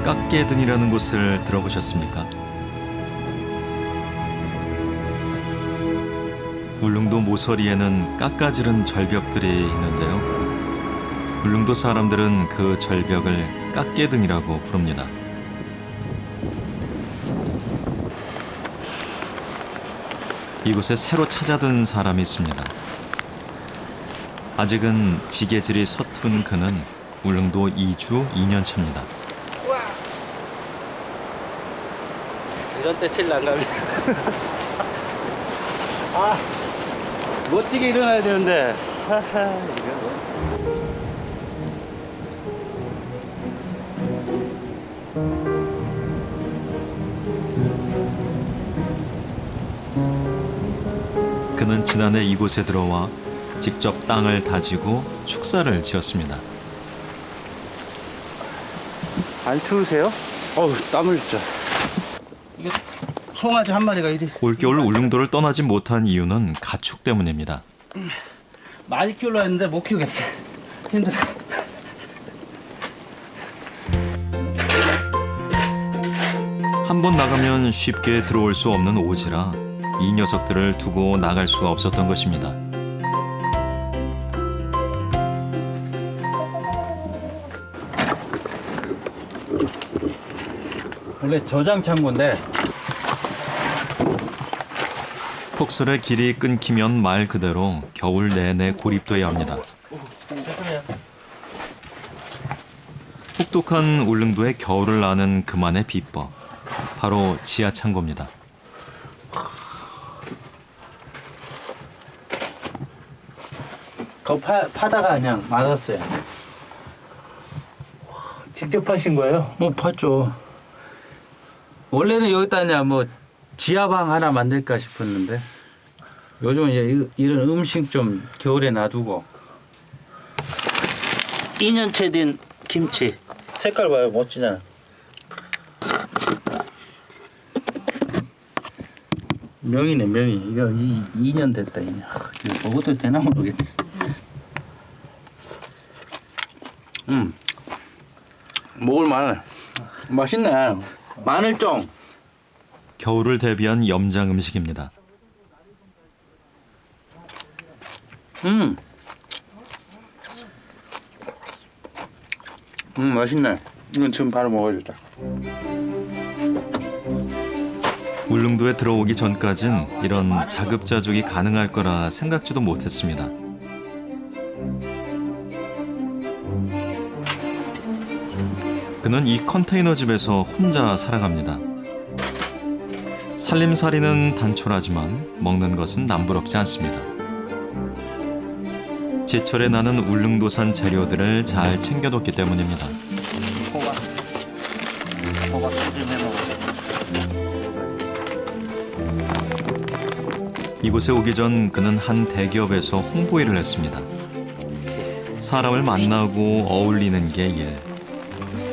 깎개등이라는 곳을 들어보셨습니까? 울릉도 모서리에는 깎아지른 절벽들이 있는데요. 울릉도 사람들은 그 절벽을 깎개등이라고 부릅니다. 이곳에 새로 찾아든 사람이 있습니다. 아직은 지게질이 서툰 그는 울릉도 이주 2년 차입니다. 이런 때 칠 난감이다. 아, 멋지게 일어나야 되는데. 그는 지난해 이곳에 들어와 직접 땅을 다지고 축사를 지었습니다. 안 추우세요? 어우, 땀을 진짜. 이게 송아지 한 마리가 이리. 올겨울 울릉도를 떠나지 못한 이유는 가축 때문입니다. 많이 키우려 했는데 못 키우겠어. 힘들어. 한 번 나가면 쉽게 들어올 수 없는 오지라 이 녀석들을 두고 나갈 수가 없었던 것입니다. 원래 저장 창고인데 폭설의 길이 끊기면 말 그대로 겨울 내내 고립돼야 합니다. 혹독한 울릉도의 겨울을 나는 그만의 비법, 바로 지하 창고입니다. 그거 파다가 그냥 맞았어요. 직접 하신 거예요? 뭐 팠죠. 원래는 여기다 그냥 뭐 지하방 하나 만들까 싶었는데 요즘은 이제 이런 음식 좀 겨울에 놔두고 2년째 된 김치 색깔 봐요. 멋지잖아. 명이네 명이. 이거 2년 됐다. 2년. 이거 먹어도 되나 모르겠네. 먹을만해. 맛있네. 마늘쫑. 겨울을 대비한 염장 음식입니다. 맛있네. 이건 지금 바로 먹어야겠다. 울릉도에 들어오기 전까진 이런 자급자족이 가능할 거라 생각지도 못했습니다. 그는 이 컨테이너 집에서 혼자 살아갑니다. 살림살이는 단촐하지만 먹는 것은 남부럽지 않습니다. 제철에 나는 울릉도산 재료들을 잘 챙겨뒀기 때문입니다. 호박 좀 해먹어. 이곳에 오기 전 그는 한 대기업에서 홍보일을 했습니다. 사람을 만나고 어울리는 게 일.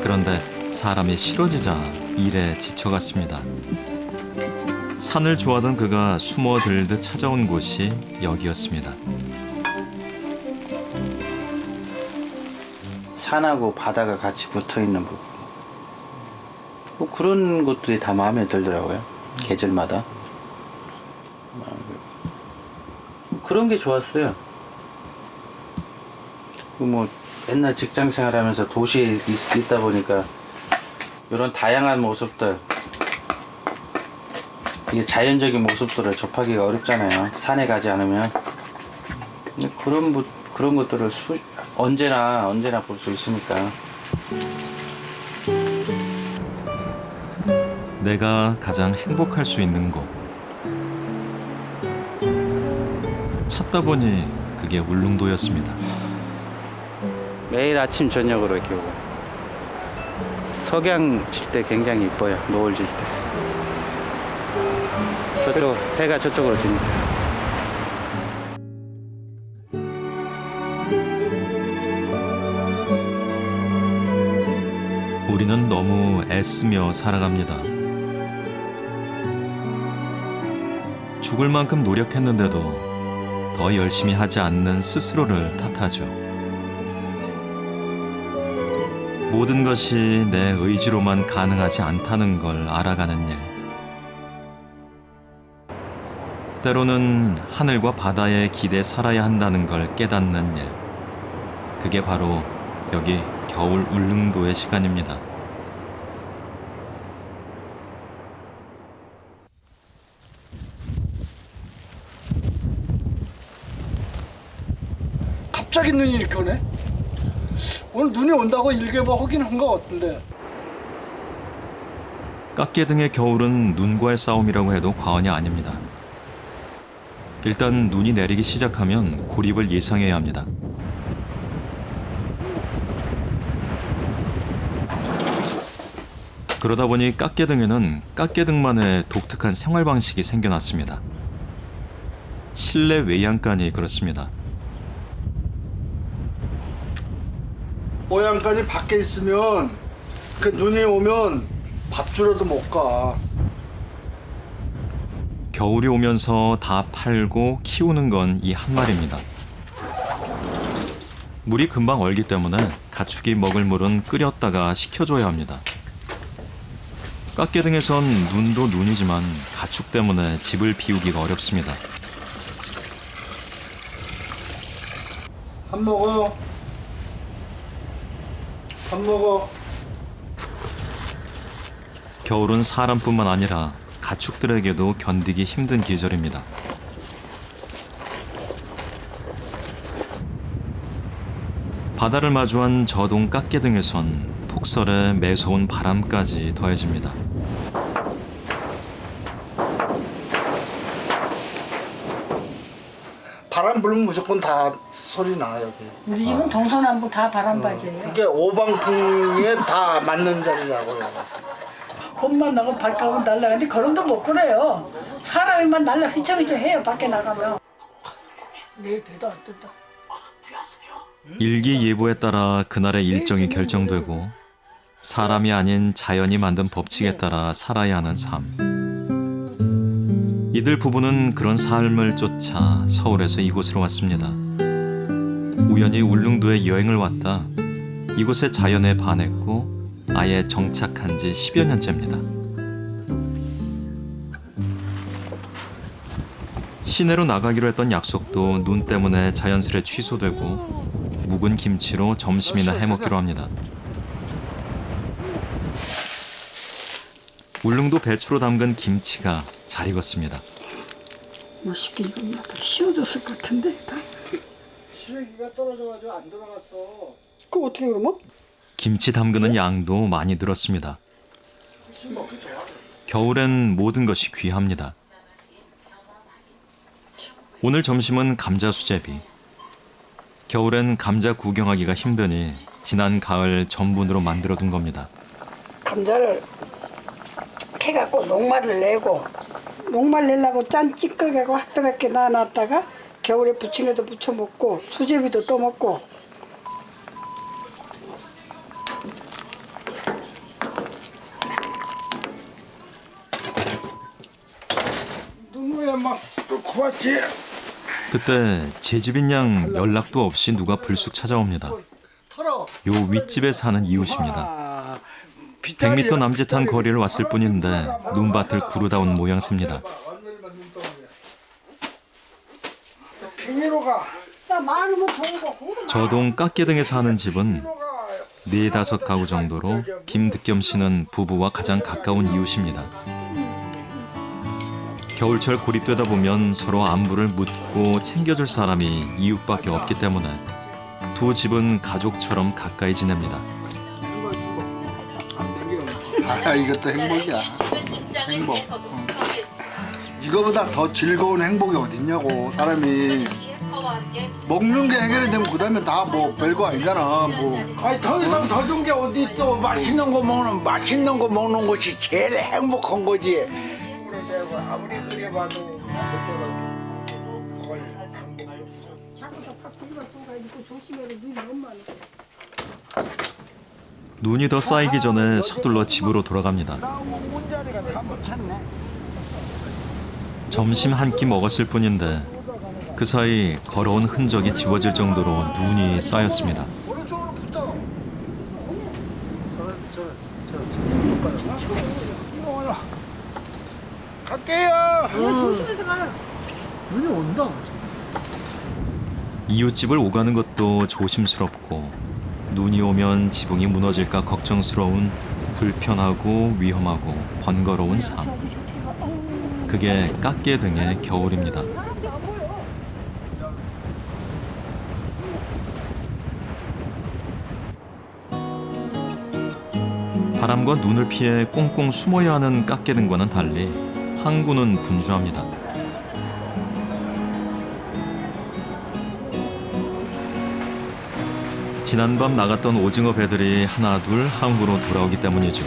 그런데 사람이 싫어지자 일에 지쳐갔습니다. 산을 좋아하던 그가 숨어들듯 찾아온 곳이 여기였습니다. 산하고 바다가 같이 붙어있는 부분. 뭐 그런 것들이 다 마음에 들더라고요. 계절마다. 그런 게 좋았어요. 뭐 맨날 직장 생활하면서 도시에 있다 보니까 이런 다양한 모습들, 이게 자연적인 모습들을 접하기가 어렵잖아요. 산에 가지 않으면. 그런 것들을 언제나 볼 수 있으니까. 내가 가장 행복할 수 있는 곳. 찾다 보니 그게 울릉도였습니다. 매일 아침 저녁으로 이렇게 오고 석양 질 때 굉장히 이뻐요. 노을 질 때. 저쪽 해가 저쪽으로 지니까. 우리는 너무 애쓰며 살아갑니다. 죽을 만큼 노력했는데도 더 열심히 하지 않는 스스로를 탓하죠. 모든 것이 내 의지로만 가능하지 않다는 걸 알아가는 일. 때로는 하늘과 바다에 기대 살아야 한다는 걸 깨닫는 일. 그게 바로 여기 겨울 울릉도의 시간입니다. 갑자기 눈이 이렇게 오네. 오늘 눈이 온다고 일개보 하긴 한 것 같은데. 깎개등의 겨울은 눈과의 싸움이라고 해도 과언이 아닙니다. 일단 눈이 내리기 시작하면 고립을 예상해야 합니다. 그러다 보니 깎개등에는 깎개등만의 독특한 생활 방식이 생겨났습니다. 실내 외양간이 그렇습니다. 모양간이 밖에 있으면 그 눈이 오면 밥 주러도 못 가. 겨울이 오면서 다 팔고 키우는 건 이 한 마리입니다. 물이 금방 얼기 때문에 가축이 먹을 물은 끓였다가 식혀줘야 합니다. 깎개등에선 눈도 눈이지만 가축 때문에 집을 비우기가 어렵습니다. 밥 먹어. 밥 먹어. 겨울은 사람뿐만 아니라 가축들에게도 견디기 힘든 계절입니다. 바다를 마주한 저동 깎개등에선 폭설에 매서운 바람까지 더해집니다. 바람 불면 무조건 다 소리 나 여기. 우리 집은 동서남북 다 바람바지예요. 이게 오방풍에 다 맞는 자리라고요. 겁만 나고 밖에 가면 날라가는데 걸음도 못 그래요. 사람이만 날라 휘청휘청해요 밖에 나가면. 내일 배도 안 뜬다. 일기예보에 따라 그날의 일정이 결정되고 사람이 아닌 자연이 만든 법칙에 따라 살아야 하는 삶. 이들 부부는 그런 삶을 쫓아 서울에서 이곳으로 왔습니다. 우연히 울릉도에 여행을 왔다 이곳의 자연에 반했고 아예 정착한 지 10여 년째입니다. 시내로 나가기로 했던 약속도 눈 때문에 자연스레 취소되고 묵은 김치로 점심이나 해먹기로 합니다. 울릉도 배추로 담근 김치가 잘 익었습니다. 맛있게 익었나 봐. 씌워졌을 것 같은데 다. 시래기가 떨어져가지고 안 들어갔어. 그거 어떻게 그러면? 김치 담그는 양도 많이 늘었습니다. 겨울엔 모든 것이 귀합니다. 오늘 점심은 감자 수제비. 겨울엔 감자 구경하기가 힘드니 지난 가을 전분으로 만들어둔 겁니다. 감자를 캐갖고 녹말을 내고 녹말 내려고 짠 찌꺼기하고 핫바닥게 놔놨다가 겨울에 부침개도 부쳐 먹고 수제비도 또 먹고. 누구야 막 뚫고 왔지? 그때 제 집인 양 연락도 없이 누가 불쑥 찾아옵니다. 털어. 요 윗집에 사는 이웃입니다. 100m 남짓한 거리를 왔을 뿐인데 눈밭을 구르다 온 모양새입니다. 팽이로 가. 나 많으면 돌고. 저동 깎개등에 사는 집은 4-5 가구 정도로 김득겸 씨는 부부와 가장 가까운 이웃입니다. 겨울철 고립되다 보면 서로 안부를 묻고 챙겨줄 사람이 이웃밖에 없기 때문에 두 집은 가족처럼 가까이 지냅니다. 아 이것도 행복이야. 행복. 이거보다 더 즐거운 행복이 어딨냐고. 사람이 먹는 게 해결이 되면 그다음에 다 뭐 별거 아니잖아. 뭐 아니 더 이상 더 준 게 어디 있어. 맛있는 거 먹는 것이 제일 행복한 거지. 아무리 그래봐도 거의 반복이 없어. 눈이 더 쌓이기 전에 서둘러 집으로 돌아갑니다. 점심 한 끼 먹었을 뿐인데 그 사이 걸어온 흔적이 지워질 정도로 눈이 쌓였습니다. 갈게요. 눈이 온다. 이웃집을 오가는 것도 조심스럽고 눈이 오면 지붕이 무너질까 걱정스러운 불편하고 위험하고 번거로운 삶. 그게 깎개 등의 겨울입니다. 바람과 눈을 피해 꽁꽁 숨어야 하는 깎개 등과는 달리 항구는 분주합니다. 지난밤 나갔던 오징어 배들이 하나 둘 항구로 돌아오기 때문이죠.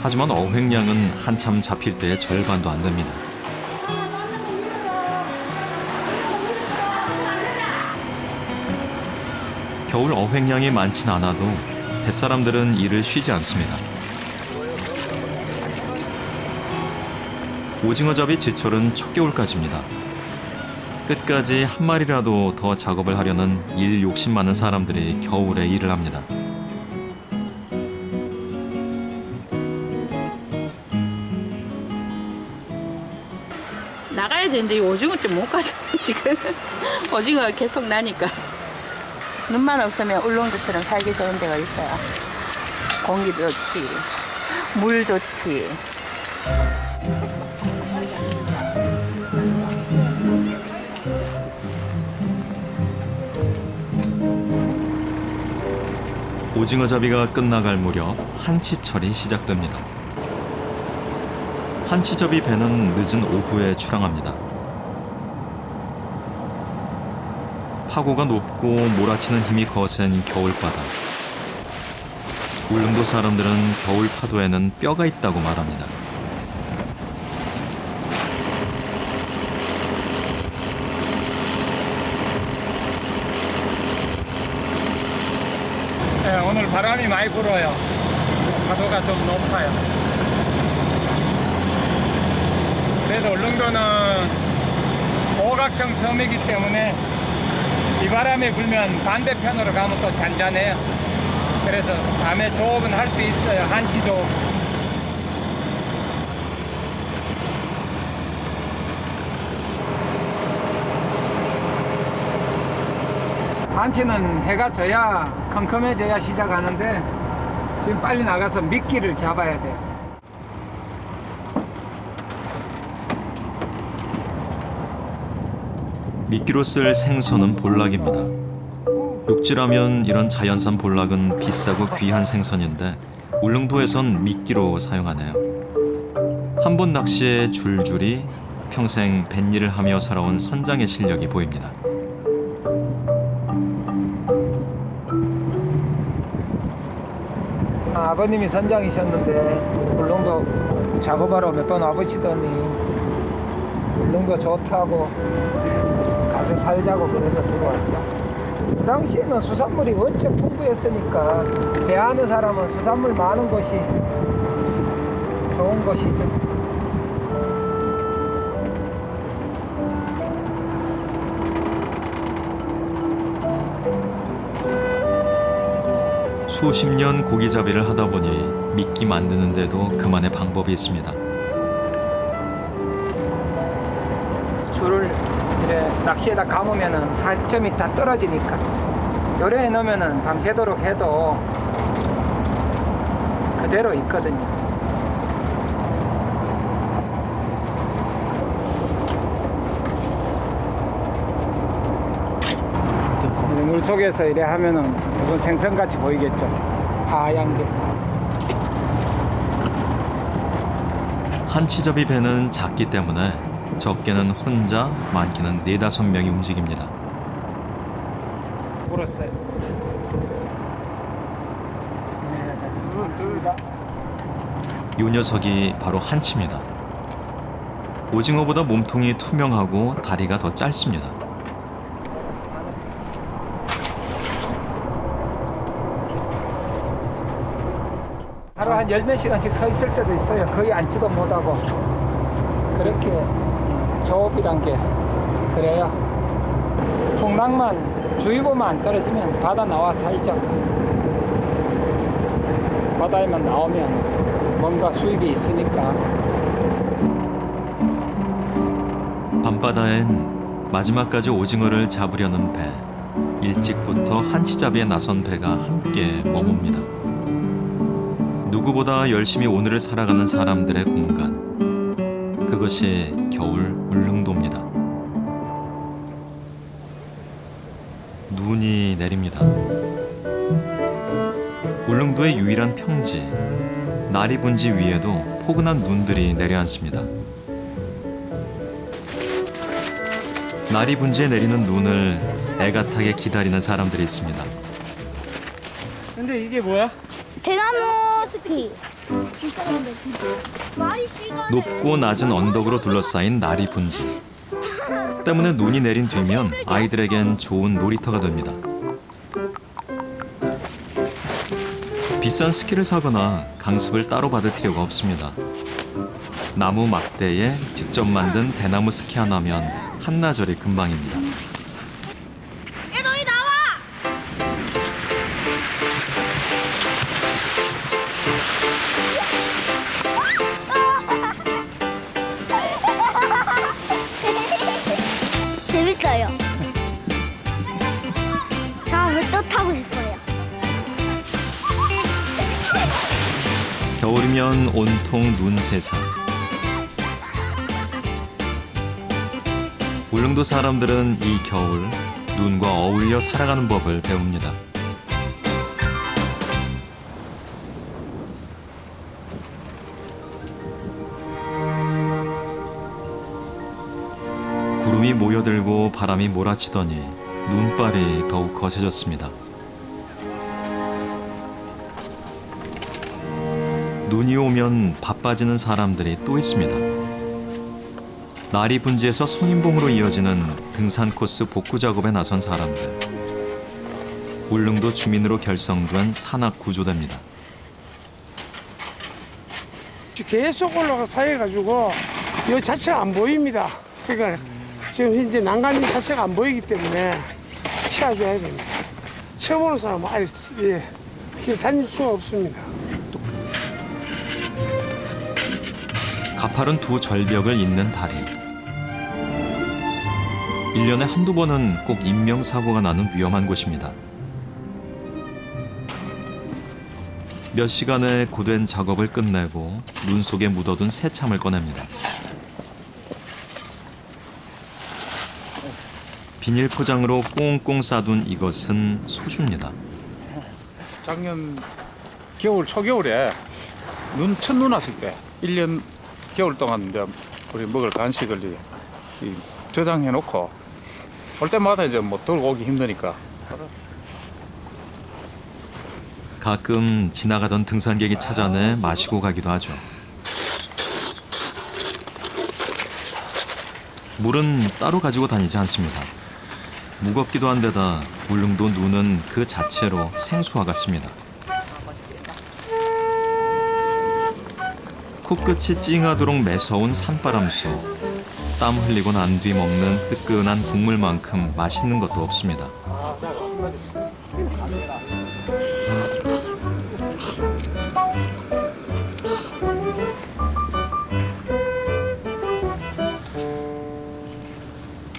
하지만 어획량은 한참 잡힐 때의 절반도 안 됩니다. 겨울 어획량이 많진 않아도 뱃사람들은 일을 쉬지 않습니다. 오징어잡이 제철은 초겨울까지입니다. 끝까지 한 마리라도 더 작업을 하려는 일 욕심 많은 사람들이 겨울에 일을 합니다. 나가야 되는데 이 오징어 좀 못 가죠 지금. 오징어가 계속 나니까. 눈만 없으면 울릉도처럼 살기 좋은 데가 있어요. 공기도 좋지, 물 좋지. 오징어잡이가 끝나갈 무렵 한치철이 시작됩니다. 한치잡이 배는 늦은 오후에 출항합니다. 파고가 높고 몰아치는 힘이 거센 겨울바다. 울릉도 사람들은 겨울 파도에는 뼈가 있다고 말합니다. 네, 오늘 바람이 많이 불어요. 파도가 좀 높아요. 그래도 울릉도는 오각형 섬이기 때문에 이 바람이 불면 반대편으로 가면 또 잔잔해요. 그래서 밤에 조업은 할 수 있어요. 한치 조업. 한치는 해가 져야 컴컴해져야 시작하는데 지금 빨리 나가서 미끼를 잡아야 돼요. 미끼로 쓸 생선은 볼락입니다. 육지라면 이런 자연산 볼락은 비싸고 귀한 생선인데 울릉도에선 미끼로 사용하네요. 한 번 낚시에 줄줄이 평생 뱃일을 하며 살아온 선장의 실력이 보입니다. 아버님이 선장이셨는데 울릉도 작업하러 몇 번 와보시더니 울릉도 좋다고 가서 살자고 그래서 들어왔죠. 그 당시에는 수산물이 원체 풍부했으니까 배하는 사람은 수산물 많은 곳이 좋은 곳이죠. 수십 년 고기잡이를 하다 보니 미끼 만드는데도 그만의 방법이 있습니다. 줄을 이렇게 낚시에다 감으면은 살점이 다 떨어지니까 요래에 넣으면은 밤새도록 해도 그대로 있거든요. 물 속에서 이래 하면은 무슨 생선같이 보이겠죠. 하얀 게. 한치잡이 배는 작기 때문에 적게는 혼자, 많게는 4-5명이 움직입니다. 물었어요. 이 녀석이 바로 한치입니다. 오징어보다 몸통이 투명하고 다리가 더 짧습니다. 하루 한 10몇 시간씩 서 있을 때도 있어요. 거의 앉지도 못하고. 그렇게 조업이란 게 그래요. 풍랑만 주의보만 안 떨어지면 바다 나와 살죠. 바다에만 나오면 뭔가 수입이 있으니까. 밤바다엔 마지막까지 오징어를 잡으려는 배, 일찍부터 한치잡이에 나선 배가 함께 머뭅니다. 누구보다 열심히 오늘을 살아가는 사람들의 공간, 그것이 겨울 울릉도입니다. 눈이 내립니다. 울릉도의 유일한 평지, 나리분지 위에도 포근한 눈들이 내려앉습니다. 나리분지에 내리는 눈을 애가타게 기다리는 사람들이 있습니다. 근데 이게 뭐야? 대나무 숲이. 높고 낮은 언덕으로 둘러싸인 나리분지. 때문에 눈이 내린 뒤면 아이들에겐 좋은 놀이터가 됩니다. 비싼 스키를 사거나 강습을 따로 받을 필요가 없습니다. 나무 막대에 직접 만든 대나무 스키 하나면 한나절이 금방입니다. 야 너희 나와. 재밌어요. 다음에 또 타고 싶어요. 겨울이면 온통 눈 세상. 울릉도 사람들은 이 겨울 눈과 어울려 살아가는 법을 배웁니다. 구름이 모여들고 바람이 몰아치더니 눈발이 더욱 거세졌습니다. 눈이 오면 바빠지는 사람들이 또 있습니다. 나리분지에서 성인봉으로 이어지는 등산 코스 복구 작업에 나선 사람들. 울릉도 주민으로 결성된 산악 구조대입니다. 계속 올라가 사해가지고 이 자체가 안 보입니다. 그러니까 지금 현재 난간이 자체가 안 보이기 때문에 치워줘야 됩니다. 처음 오는 사람은 아예 길 다닐 수가 없습니다. 가파른 두 절벽을 잇는 다리. 1년에 한두 번은 꼭 인명사고가 나는 위험한 곳입니다. 몇 시간의 고된 작업을 끝내고 눈 속에 묻어둔 새참을 꺼냅니다. 비닐 포장으로 꽁꽁 싸둔 이것은 소주입니다. 작년 겨울 초겨울에 첫눈 왔을 때 1년 겨울 동안 이제 우리 먹을 간식을 저장해 놓고 올 때마다 이제 뭐 들고 오기 힘드니까. 가끔 지나가던 등산객이 찾아내 마시고 가기도 하죠. 물은 따로 가지고 다니지 않습니다. 무겁기도 한데다 울릉도 눈은 그 자체로 생수와 같습니다. 코끝이 찡하도록 매서운 산바람 속 땀 흘리고 난 뒤 먹는 뜨끈한 국물만큼 맛있는 것도 없습니다.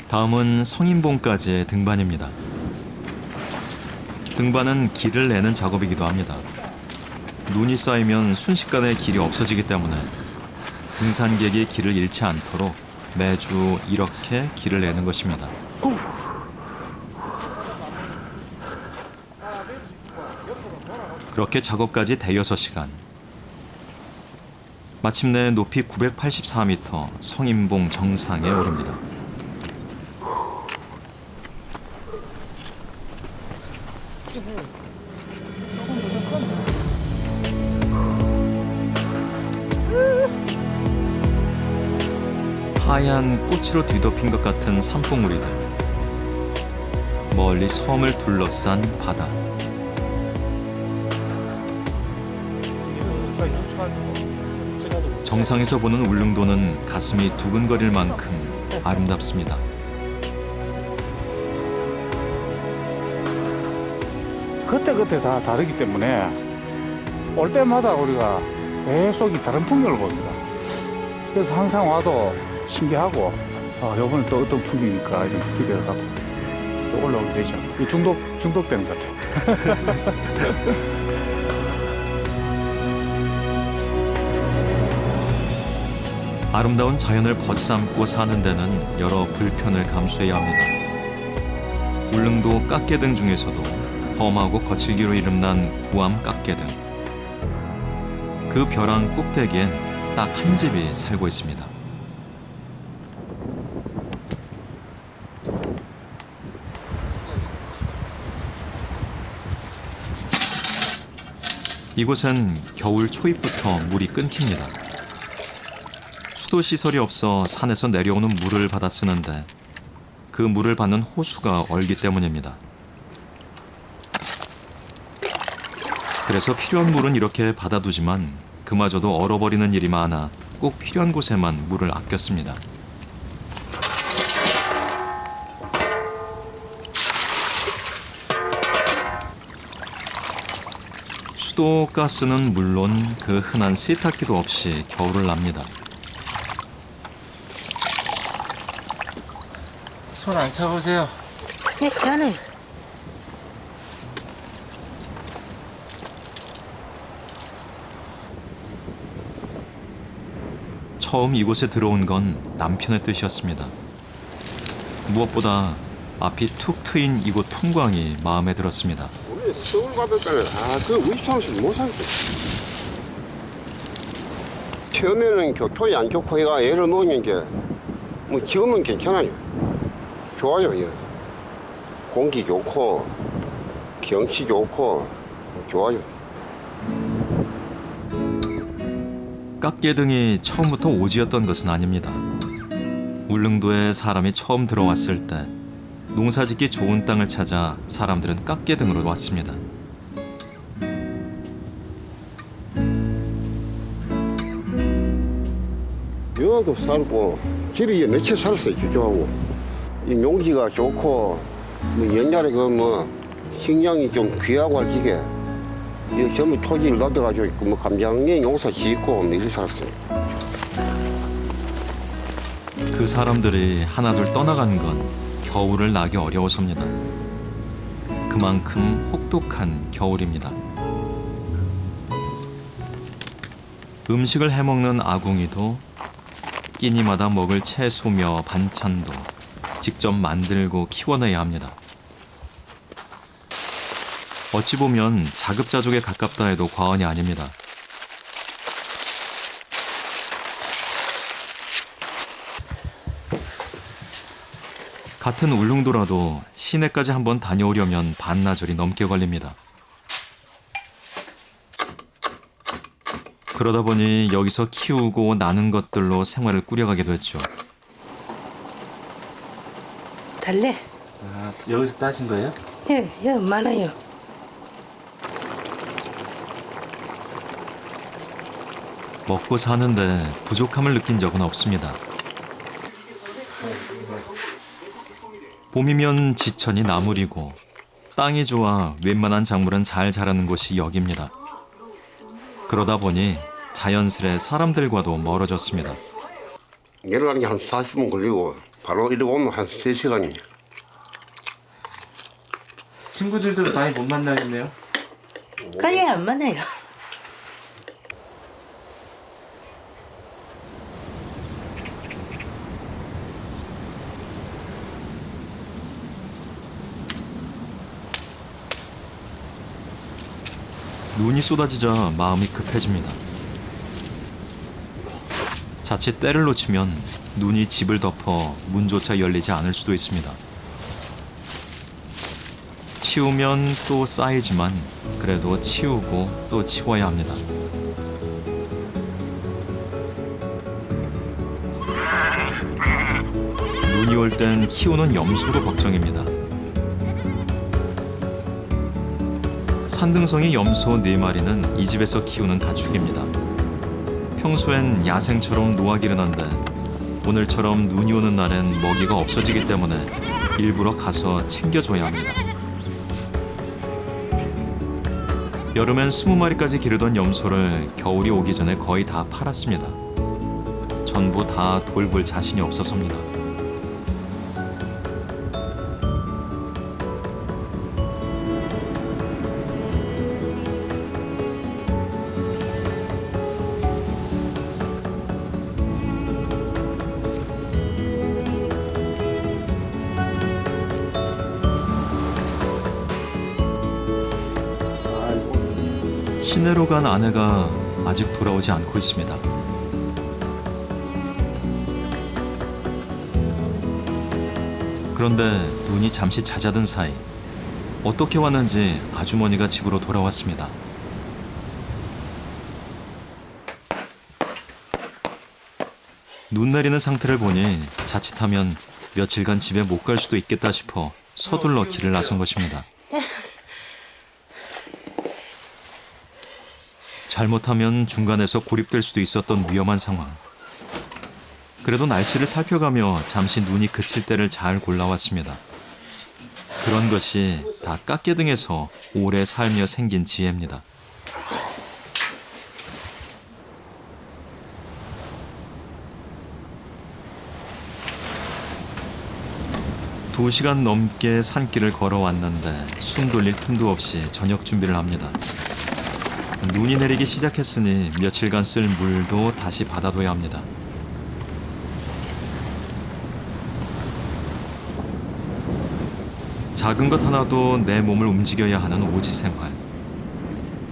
다음은 성인봉까지의 등반입니다. 등반은 길을 내는 작업이기도 합니다. 눈이 쌓이면 순식간에 길이 없어지기 때문에 등산객이 길을 잃지 않도록 매주 이렇게 길을 내는 것입니다. 그렇게 작업까지 대여섯 시간. 마침내 높이 984m 성인봉 정상에 오릅니다. 하얀 꽃으로 뒤덮인 것 같은 산봉우리들. 멀리 섬을 둘러싼 바다. 정상에서 보는 울릉도는 가슴이 두근거릴 만큼 아름답습니다. 그때그때 다 다르기 때문에 올 때마다 우리가 계속 다른 풍경을 봅니다. 그래서 항상 와도 신기하고 요번에 또 어떤 풍경일까 이런 기대를 하고 또 올라오게 되죠. 이 중독되는 것 같아요. 아름다운 자연을 벗삼고 사는 데는 여러 불편을 감수해야 합니다. 울릉도 깎개등 중에서도 험하고 거칠기로 이름난 구암 깎개등. 그 벼랑 꼭대기엔 딱 한 집이 살고 있습니다. 이곳은 겨울 초입부터 물이 끊깁니다. 수도 시설이 없어 산에서 내려오는 물을 받아 쓰는데 그 물을 받는 호수가 얼기 때문입니다. 그래서 필요한 물은 이렇게 받아두지만 그마저도 얼어버리는 일이 많아 꼭 필요한 곳에만 물을 아꼈습니다. 수도 가스는 물론 그 흔한 세탁기도 없이 겨울을 납니다. 손 안 차보세요. 네, 괜찮아요. 처음 이곳에 들어온 건 남편의 뜻이었습니다. 무엇보다 앞이 툭 트인 이곳 풍광이 마음에 들었습니다. 우리 서울 가봤잖아요. 그 위치상식 못 살겠어. 처음에는 교통이 안 좋고 얘가 애를 먹는 게 뭐 지금은 괜찮아요. 좋아요. 예. 공기 좋고 경치 좋고 좋아요. 깎개등이 처음부터 오지였던 것은 아닙니다. 울릉도에 사람이 처음 들어왔을 때 농사짓기 좋은 땅을 찾아 사람들은 깎개등으로 왔습니다. 여도 살고 집이 며칠 살았어요. 저하고 이 용기가 좋고 뭐 옛날에 그 뭐 식량이 좀 귀하고 할 적에 이 전부 토지를 넣어가지고 뭐 감장에 용사 짓고 뭐 이렇게 살았어요. 그 사람들이 하나둘 떠나간 건 겨울을 나기 어려워서입니다. 그만큼 혹독한 겨울입니다. 음식을 해먹는 아궁이도 끼니마다 먹을 채소며 반찬도 직접 만들고 키워내야 합니다. 어찌 보면 자급자족에 가깝다 해도 과언이 아닙니다. 같은 울릉도라도 시내까지 한번 다녀오려면 반나절이 넘게 걸립니다. 그러다 보니 여기서 키우고 나는 것들로 생활을 꾸려가게 됐죠. 달래? 여기서 따신 거예요? 예, 예, 많아요. 먹고 사는데 부족함을 느낀 적은 없습니다. 봄이면 지천이 나물이고 땅이 좋아 웬만한 작물은 잘 자라는 곳이 여기입니다. 그러다 보니 자연스레 사람들과도 멀어졌습니다. 내려가는 게 한 40분 걸리고 바로 이리 오면 한 3시간이에요. 친구들도 많이 못 만나겠네요. 거의 안 만나요. 눈이 쏟아지자 마음이 급해집니다. 자칫 때를 놓치면 눈이 집을 덮어 문조차 열리지 않을 수도 있습니다. 치우면 또 쌓이지만 그래도 치우고 또 치워야 합니다. 눈이 올 땐 키우는 염소도 걱정입니다. 산등성이 염소 4마리는 이 집에서 키우는 가축입니다. 평소엔 야생처럼 노하기는 한데 오늘처럼 눈이 오는 날엔 먹이가 없어지기 때문에 일부러 가서 챙겨줘야 합니다. 여름엔 20마리까지 기르던 염소를 겨울이 오기 전에 거의 다 팔았습니다. 전부 다 돌볼 자신이 없어서입니다. 시내로 간 아내가 아직 돌아오지 않고 있습니다. 그런데 눈이 잠시 잦아든 사이 어떻게 왔는지 아주머니가 집으로 돌아왔습니다. 눈 내리는 상태를 보니 자칫하면 며칠간 집에 못 갈 수도 있겠다 싶어 서둘러 길을 나선 것입니다. 잘못하면 중간에서 고립될 수도 있었던 위험한 상황. 그래도 날씨를 살펴가며 잠시 눈이 그칠 때를 잘 골라왔습니다. 그런 것이 다 깎개등에서 오래 살며 생긴 지혜입니다. 두 시간 넘게 산길을 걸어왔는데 숨 돌릴 틈도 없이 저녁 준비를 합니다. 눈이 내리기 시작했으니 며칠간 쓸 물도 다시 받아둬야 합니다. 작은 것 하나도 내 몸을 움직여야 하는 오지 생활.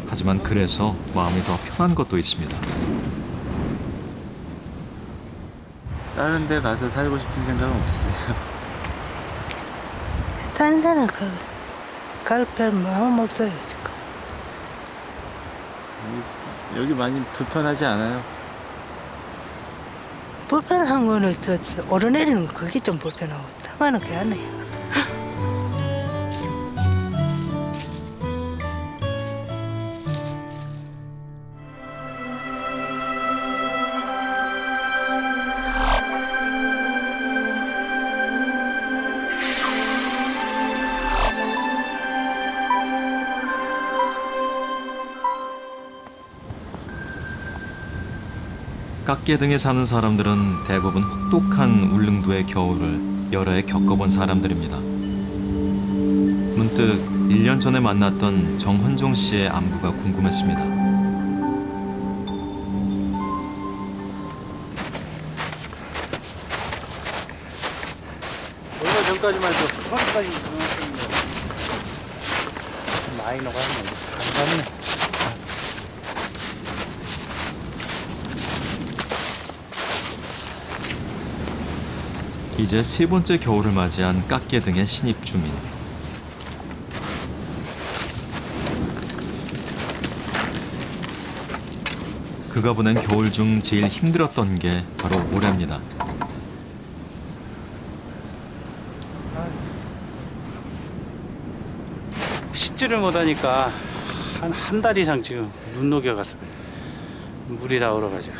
하지만 그래서 마음이 더 편한 것도 있습니다. 다른 데 가서 살고 싶은 생각은 없으세요? 다른 데는 갈 별 마음 없어요 지금. 여기 많이 불편하지 않아요? 불편한 거는 저 오르내리는 거 그게 좀 불편하고 땅하는 게 안 해요. 깎개등에 사는 사람들은 대부분 혹독한 울릉도의 겨울을 여러 해 겪어본 사람들입니다. 문득 1년 전에 만났던 정헌종 씨의 안부가 궁금했습니다. 얼마 전까지만 해도 그런까지 많이 녹았는데 감사합니다. 이제 세 번째 겨울을 맞이한 깎개등의 신입 주민. 그가 보낸 겨울 중 제일 힘들었던 게 바로 올해입니다. 씻지를 못하니까 한 달 이상 지금 눈 녹여가서 물이 다 얼어가지고.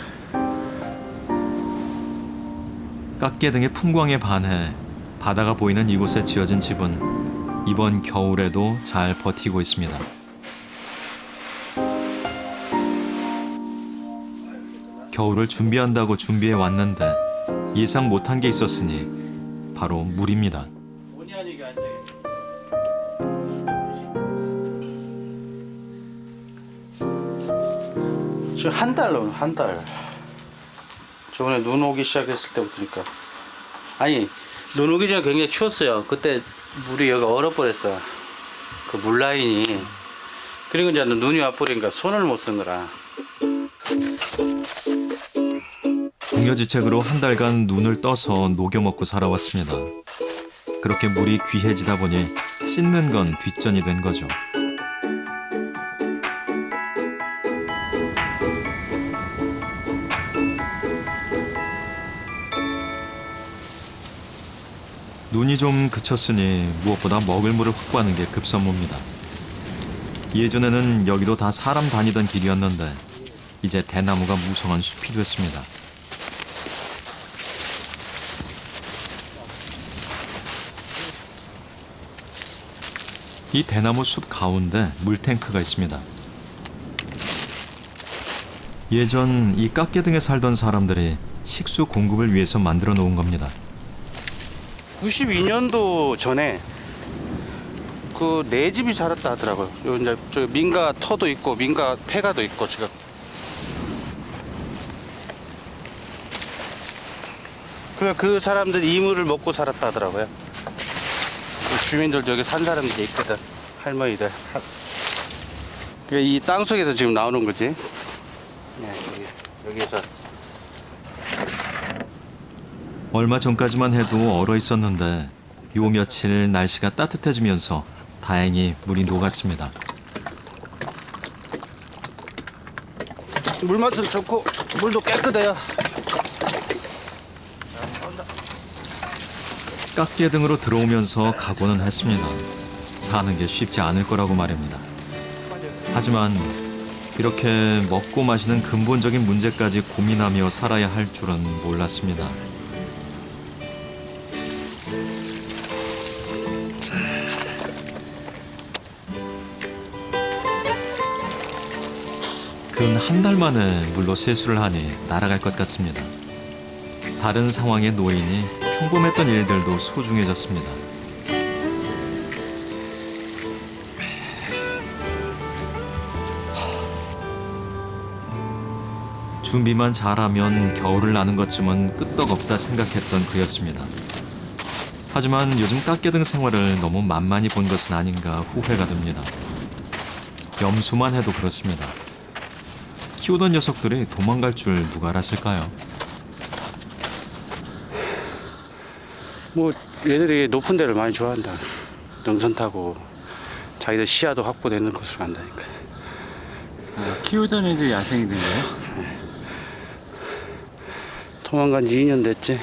깎개등의 풍광에 반해 바다가 보이는 이곳에 지어진 집은 이번 겨울에도 잘 버티고 있습니다. 겨울을 준비한다고 준비해 왔는데 예상 못한 게 있었으니 바로 물입니다. 지금 한 달로 한 달. 저번에 눈 오기 시작했을 때부터니까. 아니 눈 오기 전에 굉장히 추웠어요. 그때 물이 여기 얼어버렸어. 그 물 라인이. 그리고 이제 눈이 와버리니까 손을 못 쓴 거라. 궁여지책으로 한 달간 눈을 떠서 녹여 먹고 살아왔습니다. 그렇게 물이 귀해지다 보니 씻는 건 뒷전이 된 거죠. 눈이 좀 그쳤으니 무엇보다 먹을 물을 확보하는 게 급선무입니다. 예전에는 여기도 다 사람 다니던 길이었는데 이제 대나무가 무성한 숲이 됐습니다. 이 대나무 숲 가운데 물탱크가 있습니다. 예전 이 깎개등에 살던 사람들이 식수 공급을 위해서 만들어 놓은 겁니다. 92년도 전에 그 네 집이 살았다 하더라고요. 요 이제 저 민가 터도 있고 민가 폐가도 있고 지금. 그래 그 사람들이 이물을 먹고 살았다 하더라고요. 그 주민들 저기 산 사람들이 있거든. 할머니들. 그러니까 이 땅 속에서 지금 나오는 거지. 네, 여기에서. 얼마 전까지만 해도 얼어 있었는데 요 며칠 날씨가 따뜻해지면서 다행히 물이 녹았습니다. 물맛은 좋고 물도 깨끗해요. 깎개 등으로 들어오면서 각오는 했습니다. 사는 게 쉽지 않을 거라고 말입니다. 하지만 이렇게 먹고 마시는 근본적인 문제까지 고민하며 살아야 할 줄은 몰랐습니다. 근 한 달 만에 물로 세수를 하니 날아갈 것 같습니다. 다른 상황에 놓이니 평범했던 일들도 소중해졌습니다. 준비만 잘하면 겨울을 나는 것쯤은 끄떡없다 생각했던 그였습니다. 하지만 요즘 깎개등 생활을 너무 만만히 본 것은 아닌가 후회가 듭니다. 염소만 해도 그렇습니다. 키우던 녀석들이 도망갈 줄 누가 알았을까요? 뭐 얘들이 높은 데를 많이 좋아한다. 능선 타고 자기들 시야도 확보되는 곳으로 간다니까. 키우던 애들이 야생이 된 거예요? 도망간 지 2년 됐지.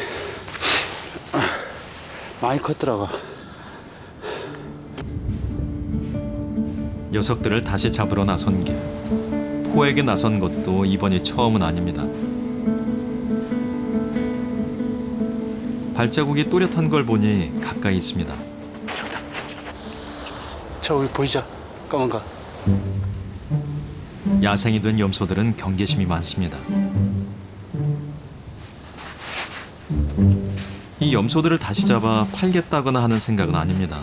많이 컸더라고. 녀석들을 다시 잡으러 나선 길. 포에게 나선 것도 이번이 처음은 아닙니다. 발자국이 또렷한 걸 보니 가까이 있습니다. 저기 보이죠? 까만 거. 야생이 된 염소들은 경계심이 많습니다. 이 염소들을 다시 잡아 팔겠다거나 하는 생각은 아닙니다.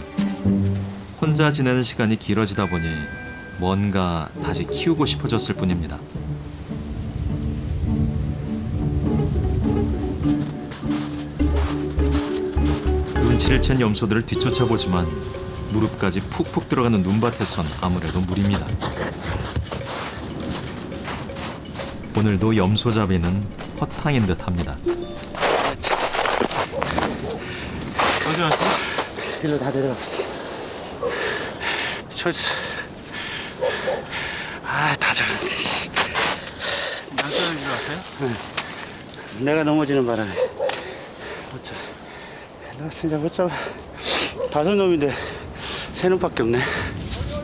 혼자 지내는 시간이 길어지다 보니 뭔가 다시 키우고 싶어졌을 뿐입니다. 눈치를 챈 염소들을 뒤쫓아보지만 무릎까지 푹푹 들어가는 눈밭에선 아무래도 무리입니다. 오늘도 염소잡이는 허탕인 듯합니다. 어디 왔어? 일로 다 내려갔어. 철수. 다 잡았네. 양 떨어지러 왔어요? 응. 내가 넘어지는 바람에 못 잡아. 내가 진짜 못 잡아. 5놈인데 3놈밖에 없네.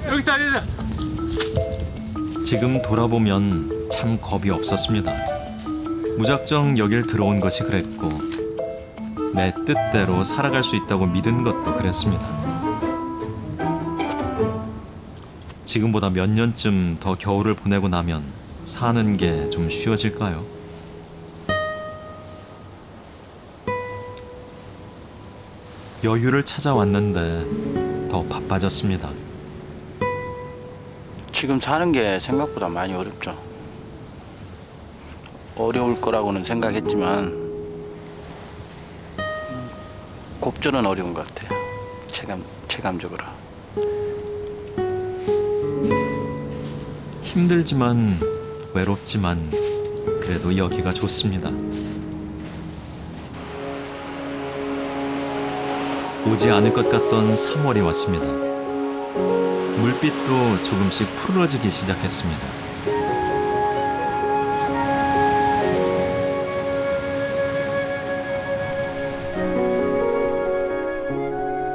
여기 다리다. 지금 돌아보면 참 겁이 없었습니다. 무작정 여길 들어온 것이 그랬고 내 뜻대로 살아갈 수 있다고 믿은 것도 그랬습니다. 지금보다 몇 년쯤 더 겨울을 보내고 나면 사는 게 좀 쉬워질까요? 여유를 찾아왔는데 더 바빠졌습니다. 지금 사는 게 생각보다 많이 어렵죠. 어려울 거라고는 생각했지만 곱절은 어려운 것 같아요. 체감적으로. 힘들지만 외롭지만 그래도 여기가 좋습니다. 오지 않을 것 같던 3월이 왔습니다. 물빛도 조금씩 푸르러지기 시작했습니다.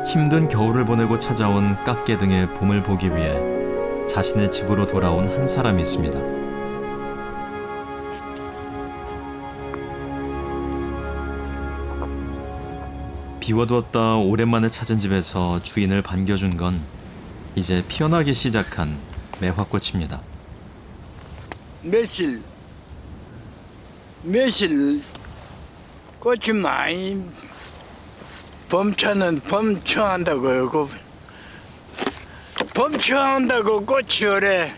힘든 겨울을 보내고 찾아온 깎개등의 봄을 보기 위해 자신의 집으로 돌아온 한 사람이 있습니다. 비워두었다 오랜만에 찾은 집에서 주인을 반겨준 건 이제 피어나기 시작한 매화꽃입니다. 며칠 꽃이 많이 범초한다고요. 범초한다고 꽃이 오래.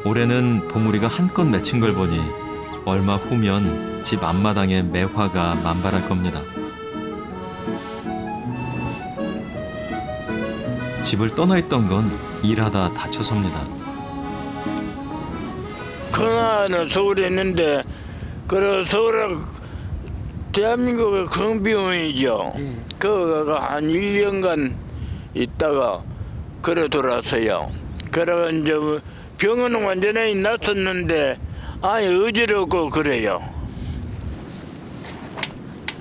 올해는 봉우리가 한껏 맺힌 걸 보니 얼마 후면 집 앞마당에 매화가 만발할 겁니다. 집을 떠나 있던 건 일하다 다쳐서입니다. 큰아는 서울에 있는데 그래 서울 대한민국의 큰 병원이죠. 거기가 한 1년간 있다가 그래 돌아서요. 그래 이제 병원은 완전히 났었는데 아니 어지럽고 그래요.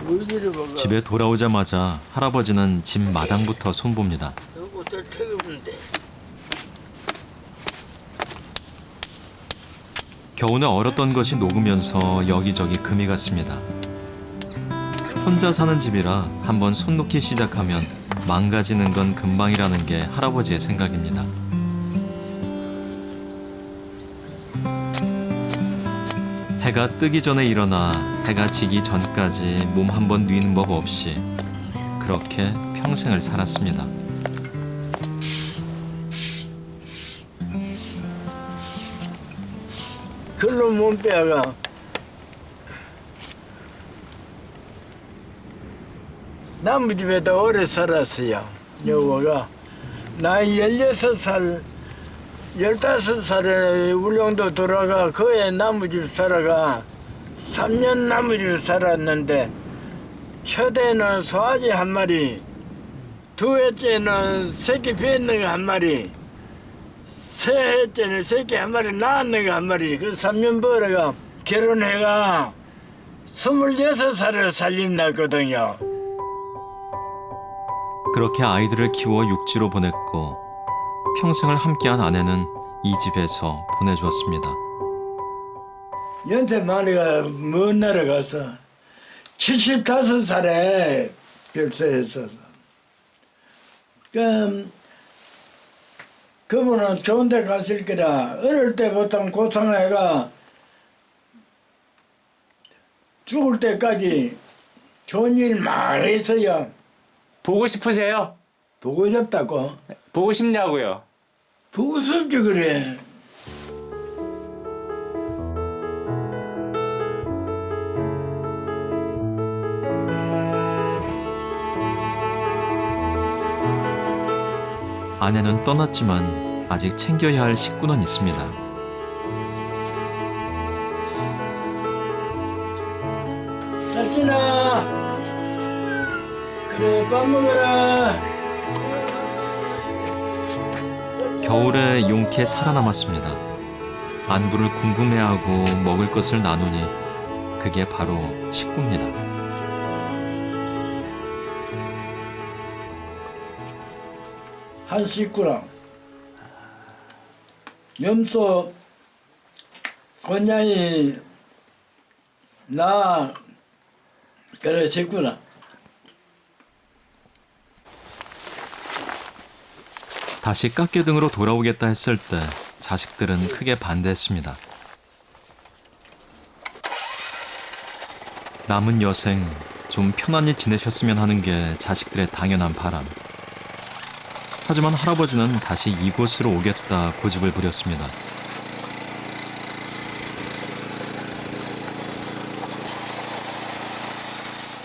어지럽고. 집에 돌아오자마자 할아버지는 집 마당부터 손봅니다. 이것도 태우는데. 겨우내 얼었던 것이 녹으면서 여기저기 금이 갔습니다. 혼자 사는 집이라 한번 손 놓기 시작하면 망가지는 건 금방이라는 게 할아버지의 생각입니다. 해가 뜨기 전에 일어나 해가 지기 전까지 몸 한번 뉘는 법 없이 그렇게 평생을 살았습니다. 글로 몸 빼가 남의 집에도 오래 살았어요. 여보가 나이 16살 15살에 울릉도 돌아가 그에 남의 집 살아가 3년 남의 집 살았는데 첫해는 소아지 한 마리, 두해째는 새끼 낳는 거 한 마리, 세해째는 새끼 한 마리 낳는 거 한 마리. 그 3년 벌어가 결혼해가 26살을 살림 났거든요. 그렇게 아이들을 키워 육지로 보냈고 평생을 함께한 아내는 이 집에서 보내주었습니다. 연세 마리가 먼 나라 가서 75살에 별세했어서 그분은 좋은 데 갔을 거라 어릴 때부터 고생해가 죽을 때까지 좋은 일 많이 했어요. 보고 싶으세요? 보고 싶다고? 보고 싶냐고요? 보고 싶지 그래. 아내는 떠났지만 아직 챙겨야 할 식구는 있습니다. 자신아, 그래 밥 먹어라. 겨울에 용케 살아남았습니다. 안부를 궁금해하고 먹을 것을 나누니 그게 바로 식구입니다. 한 식구랑 염소 권양이 나 그래 식구랑 다시 깎개등으로 돌아오겠다 했을 때 자식들은 크게 반대했습니다. 남은 여생 좀 편안히 지내셨으면 하는 게 자식들의 당연한 바람. 하지만 할아버지는 다시 이곳으로 오겠다 고집을 부렸습니다.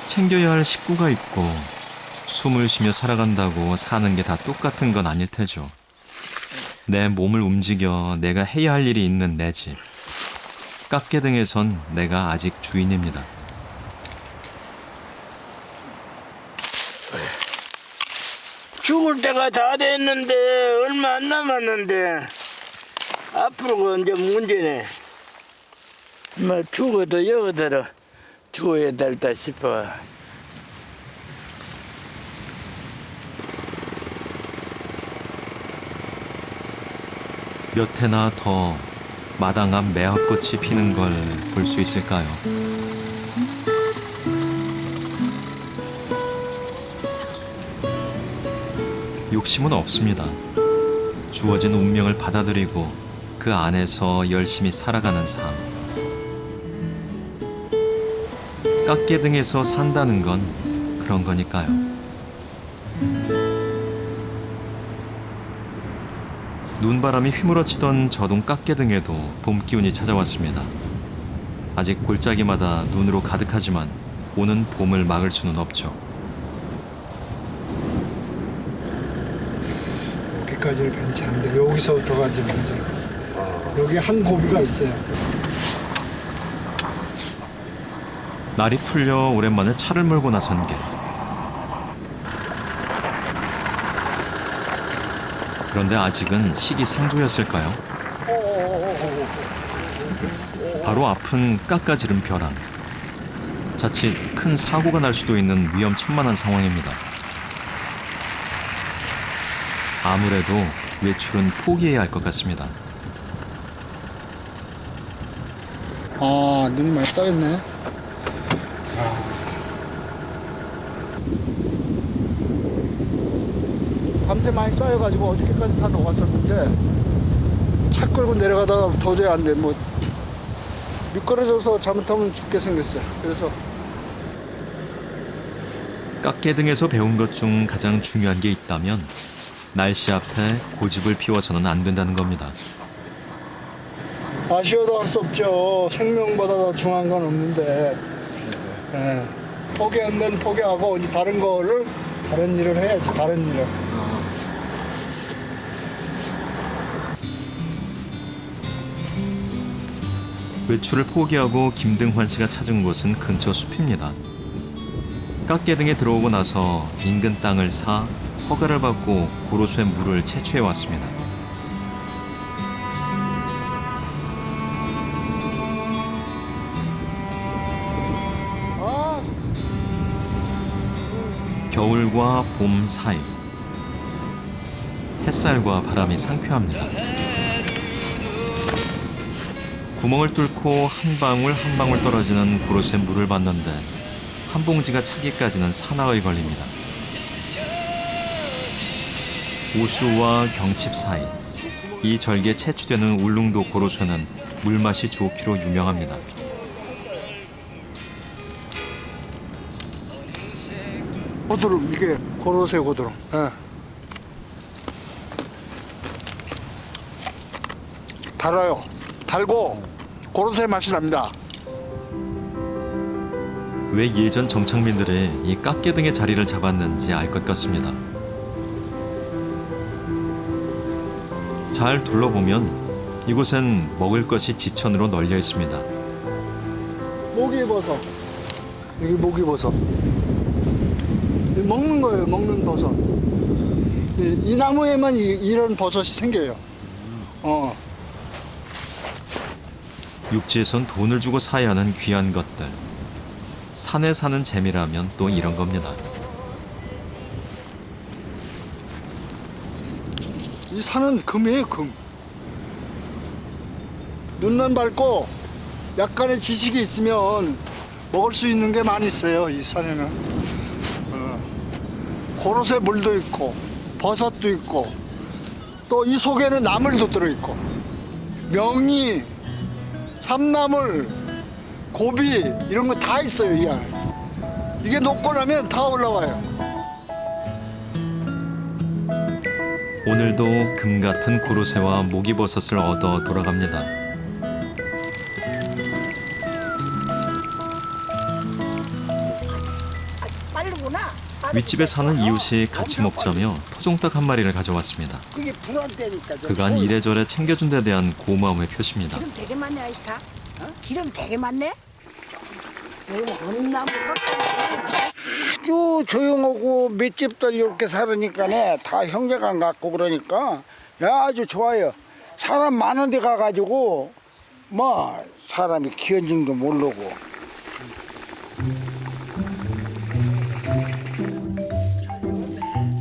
챙겨야 할 식구가 있고 숨을 쉬며 살아간다고 사는 게 다 똑같은 건 아닐 테죠. 내 몸을 움직여 내가 해야 할 일이 있는 내 집. 깎개등에선 내가 아직 주인입니다. 죽을 때가 다 됐는데 얼마 안 남았는데 앞으로가 이제 문제네. 뭐 죽어도 여기들어 죽어야 될다 싶어. 몇 해나 더 마당 앞 매화꽃이 피는 걸 볼 수 있을까요? 욕심은 없습니다. 주어진 운명을 받아들이고 그 안에서 열심히 살아가는 삶. 깎개등에서 산다는 건 그런 거니까요. 눈바람이 휘몰아치던 저동 깎개등에도 봄 기운이 찾아왔습니다. 아직 골짜기마다 눈으로 가득하지만 오는 봄을 막을 수는 없죠. 여기까지는 괜찮은데 여기서부터가 이제 문제. 여기 한 고비가 있어요. 날이 풀려 오랜만에 차를 몰고 나선 길. 그런데 아직은 시기상조였을까요? 바로 앞은 깎아지른 벼랑. 자칫 큰 사고가 날 수도 있는 위험천만한 상황입니다. 아무래도 외출은 포기해야 할 것 같습니다. 아, 눈이 많이 쌓였네. 밤새 많이 쌓여가지고 어저께까지 다 녹았었는데 차 끌고 내려가다가 도저히 안 돼. 뭐 미끄러져서 잘못하면 죽게 생겼어요. 그래서 깎개등에서 배운 것 중 가장 중요한 게 있다면 날씨 앞에 고집을 피워서는 안 된다는 겁니다. 아쉬워도 할 수 없죠. 생명보다 더 중요한 건 없는데 포기한 데는 포기하고 이제 다른 일을 해야지. 다른 일을. 외출을 포기하고 김등환 씨가 찾은 곳은 근처 숲입니다. 깎개등에 들어오고 나서 인근 땅을 사 허가를 받고 고로쇠 물을 채취해 왔습니다. 겨울과 봄 사이 햇살과 바람이 상쾌합니다. 구멍을 뚫고 한 방울 한 방울 떨어지는 고로쇠 물을 받는데 한 봉지가 차기까지는 사나흘이 걸립니다. 우수와 경칩 사이 이 절기에 채취되는 울릉도 고로쇠는 물맛이 좋기로 유명합니다. 고드름, 이게 고로쇠 고드름. 달아요. 달고 고로쇠 맛이 납니다. 왜 예전 정착민들이 이 깎개등의 자리를 잡았는지 알 것 같습니다. 잘 둘러보면 이곳엔 먹을 것이 지천으로 널려 있습니다. 모기버섯. 여기 모기버섯. 먹는 거예요. 먹는 버섯. 이 나무에만 이런 버섯이 생겨요. 육지에선 돈을 주고 사야 하는 귀한 것들. 산에 사는 재미라면 또 이런 겁니다. 이 산은 금이에요, 금. 눈만 밝고 약간의 지식이 있으면 먹을 수 있는 게 많이 있어요, 이 산에는. 고로쇠 물도 있고 버섯도 있고 또 이 속에는 나물도 들어있고 명이, 삼나물, 고비 이런 거 다 있어요, 이 안에. 이게 녹고 나면 다 올라와요. 오늘도 금 같은 고로쇠와 모기버섯을 얻어 돌아갑니다. 윗집에 사는 이웃이 같이 먹자며 토종닭 한 마리를 가져왔습니다. 그게 불안되니까. 그간 이래저래 챙겨준 데 대한 고마움의 표시입니다. 기름 되게 많네, 아이스타. 기름 되게 많네. 어느 나무 아주 조용하고 맷집들 이렇게 살으니까 다 형제간 같고 그러니까 아주 좋아요. 사람 많은 데 가가지고 뭐 사람이 기현증도 모르고.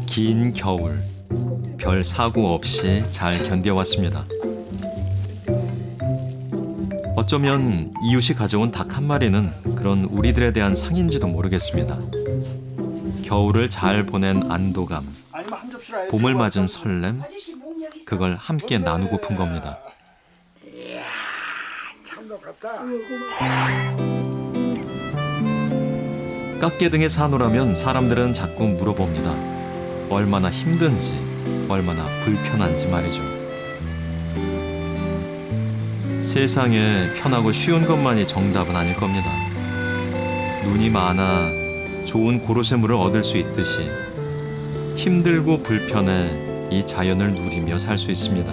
긴 겨울, 별 사고 없이 잘 견뎌왔습니다. 어쩌면 이웃이 가져온 닭 한 마리는 그런 우리들에 대한 상인지도 모르겠습니다. 겨울을 잘 보낸 안도감, 봄을 맞은 설렘, 그걸 함께 나누고픈 겁니다. 이야, 참 좋겠다. 깎개등에 사노라면 사람들은 자꾸 물어봅니다. 얼마나 힘든지, 얼마나 불편한지 말이죠. 세상에 편하고 쉬운 것만이 정답은 아닐 겁니다. 눈이 많아 좋은 고로쇠물을 얻을 수 있듯이 힘들고 불편해 이 자연을 누리며 살 수 있습니다.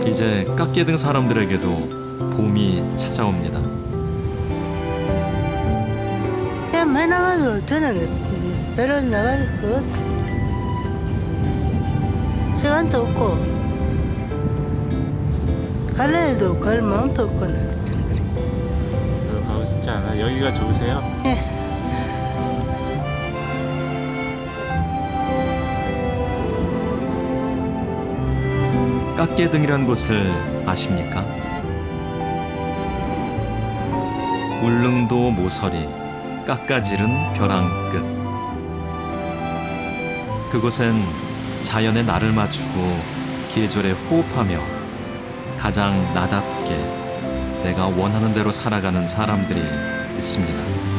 이제 깎게 등 사람들에게도 봄이 찾아옵니다. 그냥 많이 나가도 저는 별로 나갈 거 없어. 시간도 없고 갈래도 갈 마음도 없고. 가고 싶지 않아? 여기가 좋으세요? 네. 깎게 등이란 곳을 아십니까? 울릉도 모서리 깎아지른 벼랑 끝. 그곳엔 자연의 날을 맞추고 계절에 호흡하며 가장 나답게 내가 원하는 대로 살아가는 사람들이 있습니다.